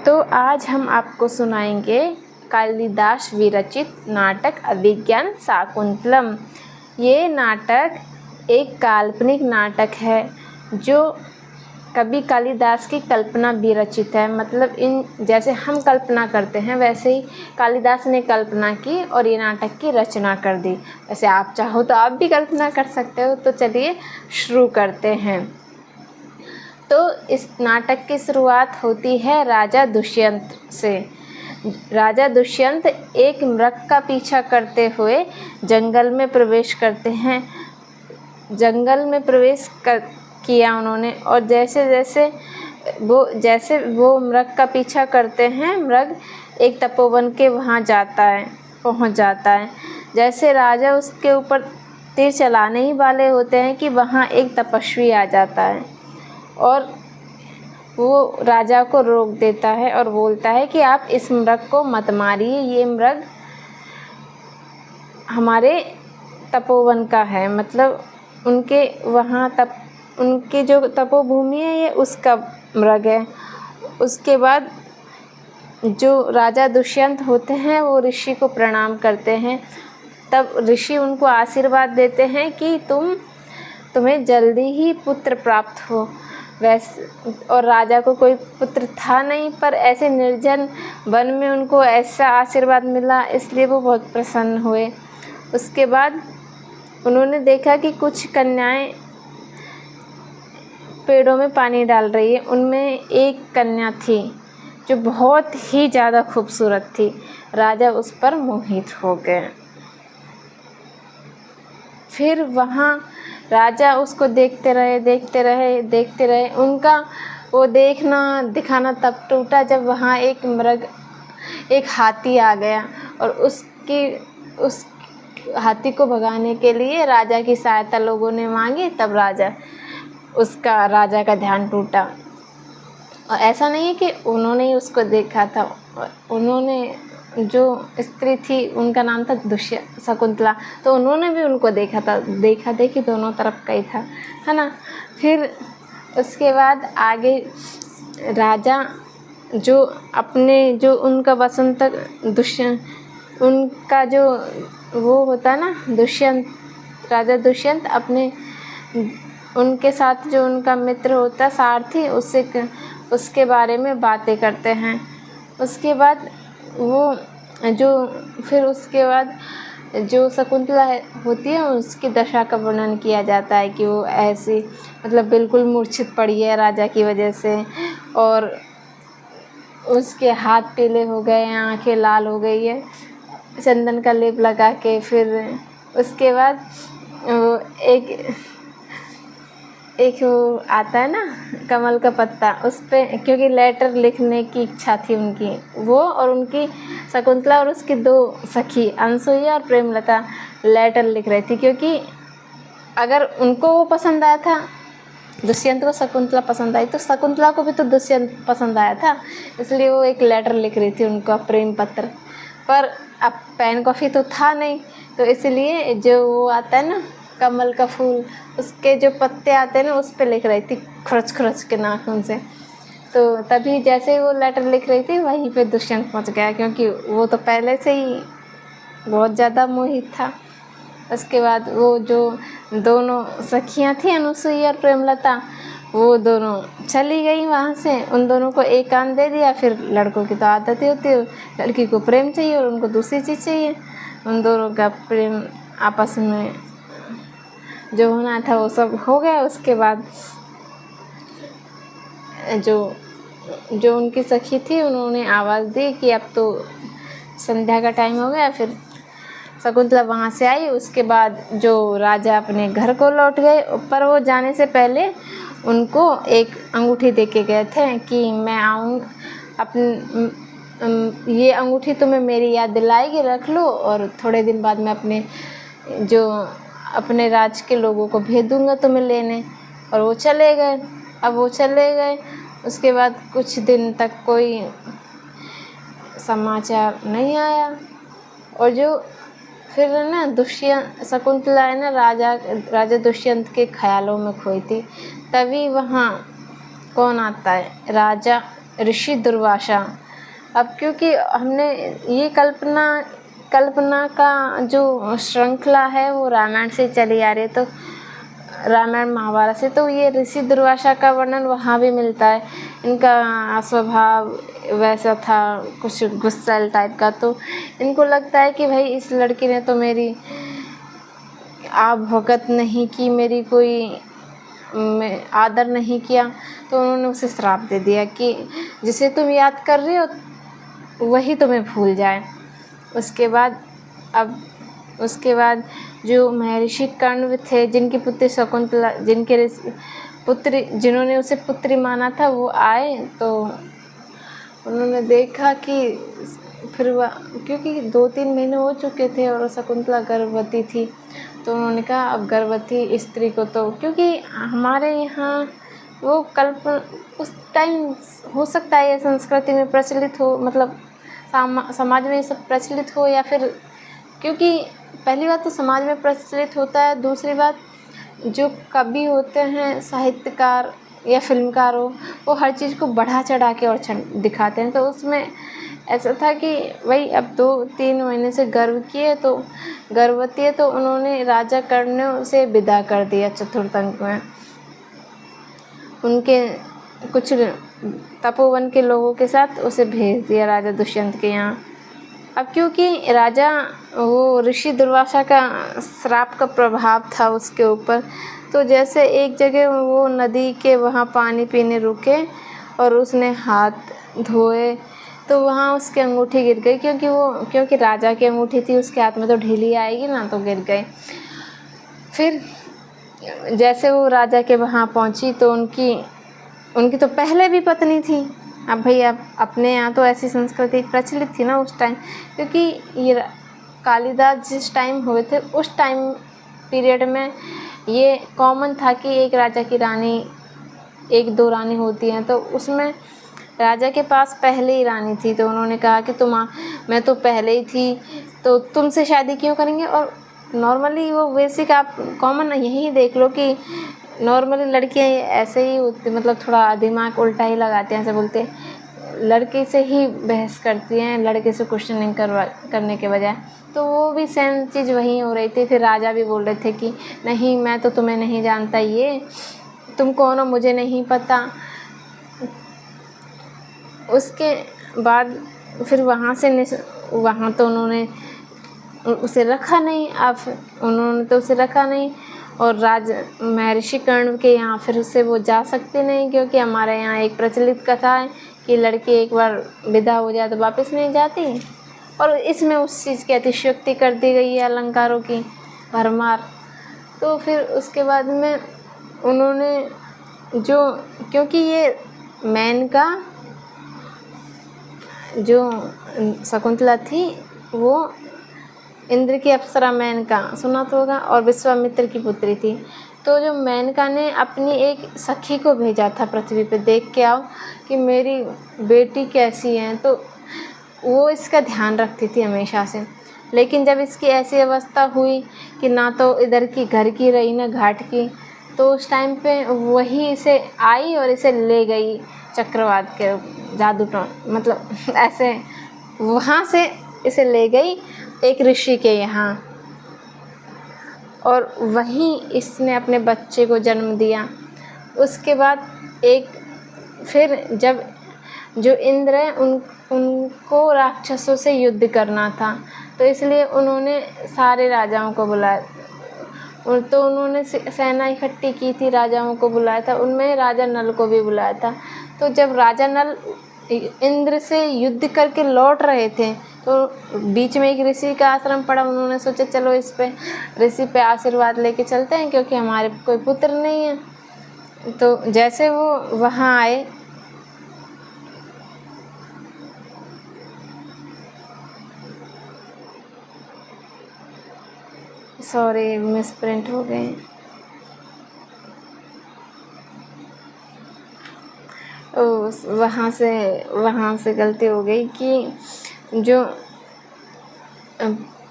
तो आज हम आपको सुनाएंगे कालिदास विरचित नाटक अभिज्ञान शाकुंतलम। ये नाटक एक काल्पनिक नाटक है जो कवि कालिदास की कल्पना भी रचित है। मतलब इन जैसे हम कल्पना करते हैं वैसे ही कालिदास ने कल्पना की और ये नाटक की रचना कर दी। वैसे आप चाहो तो आप भी कल्पना कर सकते हो। तो चलिए शुरू करते हैं। तो इस नाटक की शुरुआत होती है राजा दुष्यंत से। राजा दुष्यंत एक मृग का पीछा करते हुए जंगल में प्रवेश करते हैं। जंगल में प्रवेश किया उन्होंने, और जैसे वो मृग का पीछा करते हैं, मृग एक तपोवन के वहाँ पहुँच जाता है। जैसे राजा उसके ऊपर तीर चलाने ही वाले होते हैं कि वहाँ एक तपस्वी आ जाता है और वो राजा को रोक देता है और बोलता है कि आप इस मृग को मत मारिए, ये मृग हमारे तपोवन का है। मतलब उनके वहाँ उनकी जो तपोभूमि है ये उसका मृग है। उसके बाद जो राजा दुष्यंत होते हैं वो ऋषि को प्रणाम करते हैं। तब ऋषि उनको आशीर्वाद देते हैं कि तुम्हें जल्दी ही पुत्र प्राप्त हो। और राजा को कोई पुत्र था नहीं, पर ऐसे निर्जन वन में उनको ऐसा आशीर्वाद मिला, इसलिए वो बहुत प्रसन्न हुए। उसके बाद उन्होंने देखा कि कुछ कन्याएं पेड़ों में पानी डाल रही है। उनमें एक कन्या थी जो बहुत ही ज़्यादा खूबसूरत थी। राजा उस पर मोहित हो गए। फिर वहाँ राजा उसको देखते रहे। उनका वो दिखाना तब टूटा जब वहाँ एक हाथी आ गया और उस हाथी को भगाने के लिए राजा की सहायता लोगों ने मांगी। तब राजा का ध्यान टूटा। और ऐसा नहीं है कि उन्होंने ही उसको देखा था, उन्होंने जो स्त्री थी उनका नाम था शकुंतला, तो उन्होंने भी उनको देखा था। देखा देखी दोनों तरफ का ही था, है ना। फिर उसके बाद आगे राजा जो उनका वसंतक दुष्यंत, उनका जो वो होता है ना राजा दुष्यंत अपने उनके साथ जो उनका मित्र होता सारथी उसके बारे में बातें करते हैं। उसके बाद उसके बाद जो शकुंतला होती है उसकी दशा का वर्णन किया जाता है कि वो ऐसी मतलब बिल्कुल मूर्छित पड़ी है राजा की वजह से, और उसके हाथ पीले हो गए हैं, आंखें लाल हो गई है चंदन का लेप लगा के। फिर उसके बाद एक वो आता है ना कमल का पत्ता, उस पर क्योंकि लेटर लिखने की इच्छा थी उनकी, वो और उनकी शकुंतला और उसकी दो सखी अनसुईया और प्रेमलता लेटर लिख रही थी। क्योंकि अगर उनको वो पसंद आया था, दुष्यंत को शकुंतला पसंद आई, तो शकुंतला को भी तो दुष्यंत पसंद आया था, इसलिए वो एक लेटर लिख रही थी उनका प्रेम पत्र। पर अब पेन कॉफ़ी तो था नहीं, तो इसलिए जो वो आता है ना कमल का फूल, उसके जो पत्ते आते हैं ना उस पे लिख रही थी खरच के नाखून से। तो तभी जैसे वो लेटर लिख रही थी वहीं पे दुष्यंत पहुंच गया, क्योंकि वो तो पहले से ही बहुत ज़्यादा मोहित था। उसके बाद वो जो दोनों सखियां थी अनुसुईया और प्रेमलता, वो दोनों चली गई वहाँ से। उन दोनों को एक कान दे दिया। फिर लड़कों की तो आदत ही होती है, लड़की को प्रेम चाहिए और उनको दूसरी चीज़ चाहिए। उन दोनों का प्रेम आपस में जो होना था वो सब हो गया। उसके बाद जो उनकी सखी थी उन्होंने आवाज़ दी कि अब तो संध्या का टाइम हो गया। फिर शकुंतला वहाँ से आई। उसके बाद जो राजा अपने घर को लौट गए, पर वो जाने से पहले उनको एक अंगूठी दे के गए थे कि मैं ये अंगूठी तुम्हें मेरी याद दिलाएगी, रख लो, और थोड़े दिन बाद मैं अपने राज के लोगों को भेज दूँगा तुम्हें लेने। और वो चले गए। उसके बाद कुछ दिन तक कोई समाचार नहीं आया। और फिर ना शकुंतला है ना राजा दुष्यंत के ख्यालों में खोई थी। तभी वहाँ कौन आता है, राजा ऋषि दुर्वासा। अब क्योंकि हमने ये कल्पना का जो श्रृंखला है वो रामायण से चली आ रही है, तो रामायण महाभारत से, तो ये ऋषि दुर्वासा का वर्णन वहाँ भी मिलता है। इनका स्वभाव वैसा था, कुछ गुस्सैल टाइप का, तो इनको लगता है कि भाई इस लड़की ने तो मेरी भगत नहीं की, मेरी कोई आदर नहीं किया, तो उन्होंने उसे श्राप दे दिया कि जिसे तुम याद कर रहे हो वही तुम्हें भूल जाए। उसके बाद जो महर्षि कण्व थे, जिनकी पुत्री शकुंतला, जिन्होंने उसे पुत्री माना था, वो आए तो उन्होंने देखा कि फिर क्योंकि 2-3 महीने हो चुके थे और शकुंतला गर्भवती थी, तो उन्होंने कहा अब गर्भवती स्त्री को, तो क्योंकि हमारे यहाँ वो उस टाइम हो सकता है ये संस्कृति में प्रचलित हो, मतलब समाज में ये सब प्रचलित हो, या फिर क्योंकि पहली बात तो समाज में प्रचलित होता है, दूसरी बात जो कवि होते हैं, साहित्यकार या फिल्मकार हो, वो हर चीज़ को बढ़ा चढ़ा के और दिखाते हैं। तो उसमें ऐसा था कि भाई अब 2-3 महीने से गर्भवती है, तो उन्होंने राजा कर्ण ने उसे विदा कर दिया चतुर्थंक में। उनके कुछ तपोवन के लोगों के साथ उसे भेज दिया राजा दुष्यंत के यहाँ। अब क्योंकि राजा वो ऋषि दुर्वासा का श्राप का प्रभाव था उसके ऊपर, तो जैसे एक जगह वो नदी के वहाँ पानी पीने रुके और उसने हाथ धोए, तो वहाँ उसकी अंगूठी गिर गई, क्योंकि राजा की अंगूठी थी, उसके हाथ में तो ढीली आएगी ना, तो गिर गई। फिर जैसे वो राजा के वहाँ पहुँची तो उनकी तो पहले भी पत्नी थी। अब भाई अपने यहाँ तो ऐसी संस्कृति प्रचलित थी ना उस टाइम, क्योंकि ये कालिदास जिस टाइम हुए थे उस टाइम पीरियड में ये कॉमन था कि एक राजा की रानी, 1-2 रानी होती हैं, तो उसमें राजा के पास पहले ही रानी थी, तो उन्होंने कहा कि मैं तो पहले ही थी, तो तुमसे शादी क्यों करेंगे। और नॉर्मली वो बेसिक आप कॉमन यही देख लो कि नॉर्मली लड़कियां ऐसे ही होती, मतलब थोड़ा दिमाग उल्टा ही लगाते हैं, ऐसे बोलते हैं, लड़के से ही बहस करती हैं लड़के से क्वेश्चनिंग करने के बजाय। तो वो भी सेम चीज़ वहीं हो रही थी। फिर राजा भी बोल रहे थे कि नहीं, मैं तो तुम्हें नहीं जानता, ये तुम कौन हो मुझे नहीं पता। उसके बाद फिर वहाँ तो उन्होंने उसे रखा नहीं, उन्होंने तो उसे रखा नहीं, और महर्षि कर्ण के यहाँ फिर उससे वो जा सकते नहीं, क्योंकि हमारे यहाँ एक प्रचलित कथा है कि लड़की एक बार विदा हो जाए तो वापस नहीं जाती, और इसमें उस चीज़ की अतिशयोक्ति कर दी गई है, अलंकारों की भरमार। तो फिर उसके बाद में उन्होंने क्योंकि ये मेनका जो शकुंतला थी वो इंद्र की अप्सरा मेनका सुना तो होगा, और विश्वामित्र की पुत्री थी। तो जो मेनका ने अपनी एक सखी को भेजा था पृथ्वी पे, देख के आओ कि मेरी बेटी कैसी है, तो वो इसका ध्यान रखती थी हमेशा से। लेकिन जब इसकी ऐसी अवस्था हुई कि ना तो इधर की घर की रही ना घाट की, तो उस टाइम पे वही इसे आई और इसे ले गई चक्रवात के जादू मतलब ऐसे वहाँ से इसे ले गई एक ऋषि के यहाँ, और वहीं इसने अपने बच्चे को जन्म दिया। उसके बाद फिर जब जो इंद्र है उनको राक्षसों से युद्ध करना था, तो इसलिए उन्होंने सारे राजाओं को बुलाया, तो उन्होंने सेना इकट्ठी की थी, राजाओं को बुलाया था, उनमें राजा नल को भी बुलाया था। तो जब राजा नल इंद्र से युद्ध करके लौट रहे थे, तो बीच में एक ऋषि का आश्रम पड़ा, उन्होंने सोचा चलो ऋषि पे आशीर्वाद लेके चलते हैं, क्योंकि हमारे कोई पुत्र नहीं है। तो जैसे वो वहाँ आए, सॉरी मिसप्रिंट हो गए, वहाँ से गलती हो गई कि जो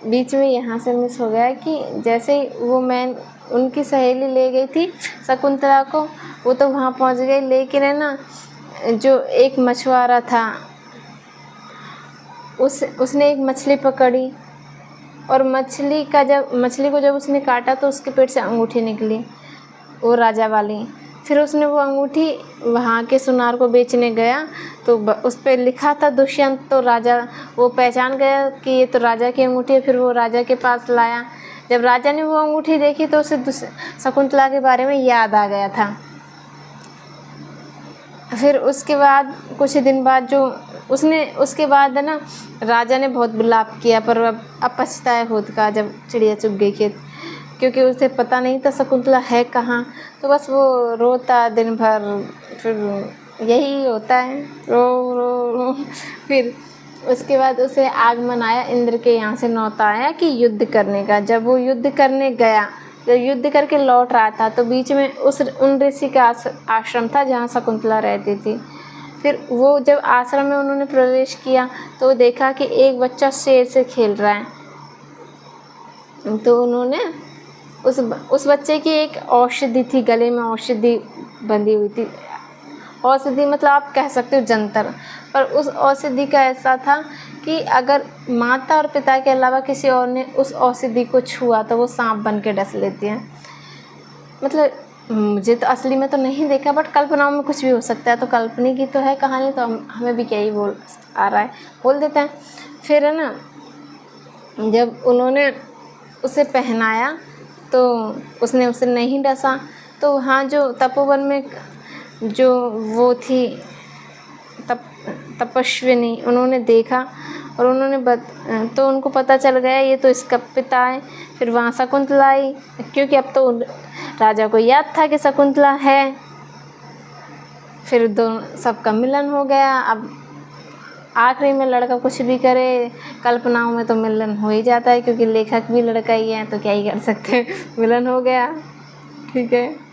बीच में यहाँ से मिस हो गया कि जैसे वो उनकी सहेली ले गई थी शकुंतला को, वो तो वहाँ पहुँच गई, लेकिन है ना जो एक मछुआरा था उसने एक मछली पकड़ी और मछली को जब उसने काटा तो उसके पेट से अंगूठी निकली, वो राजा वाली। फिर उसने वो अंगूठी वहाँ के सुनार को बेचने गया तो उस पर लिखा था दुष्यंत, तो राजा वो पहचान गया कि ये तो राजा की अंगूठी है। फिर वो राजा के पास लाया। जब राजा ने वो अंगूठी देखी तो उसे शकुंतला के बारे में याद आ गया था। फिर उसके बाद कुछ दिन बाद उसके बाद है ना, राजा ने बहुत विलाप किया, पर अब पछताया खुद का जब चिड़िया चुग गई खेत, क्योंकि उसे पता नहीं था शकुंतला है कहाँ। तो बस वो रोता दिन भर, फिर यही होता है, रो रो रो। फिर उसके बाद उसे आगमन आया, इंद्र के यहाँ से न्योता आया कि युद्ध करने का। जब वो युद्ध करने गया, जब युद्ध करके लौट रहा था तो बीच में उन ऋषि का आश्रम था जहाँ शकुंतला रहती थी। फिर वो जब आश्रम में उन्होंने प्रवेश किया तो देखा कि एक बच्चा शेर से खेल रहा है। तो उन्होंने उस बच्चे की एक औषधि थी, गले में औषधि बंधी हुई थी। औषधि मतलब आप कह सकते हो जंतर, पर उस औषधि का ऐसा था कि अगर माता और पिता के अलावा किसी और ने उस औषधि को छुआ तो वो सांप बन के डस लेती हैं। मतलब मुझे तो असली में तो नहीं देखा, बट कल्पनाओं में कुछ भी हो सकता है। तो कल्पना की तो है कहानी, तो हमें भी क्या ही बोल आ रहा है, बोल देते हैं। फिर है ना, जब उन्होंने उसे पहनाया तो उसने उसे नहीं डसा। तो वहाँ जो तपोवन में जो वो थी तपस्विनी, उन्होंने देखा और तो उनको पता चल गया ये तो इसका पिता है। फिर वहाँ शकुंतला आई, क्योंकि अब तो राजा को याद था कि शकुंतला है। फिर सबका मिलन हो गया। अब आखिरी में लड़का कुछ भी करे, कल्पनाओं में तो मिलन हो ही जाता है, क्योंकि लेखक भी लड़का ही है, तो क्या ही कर सकते हैं, मिलन हो गया, ठीक है।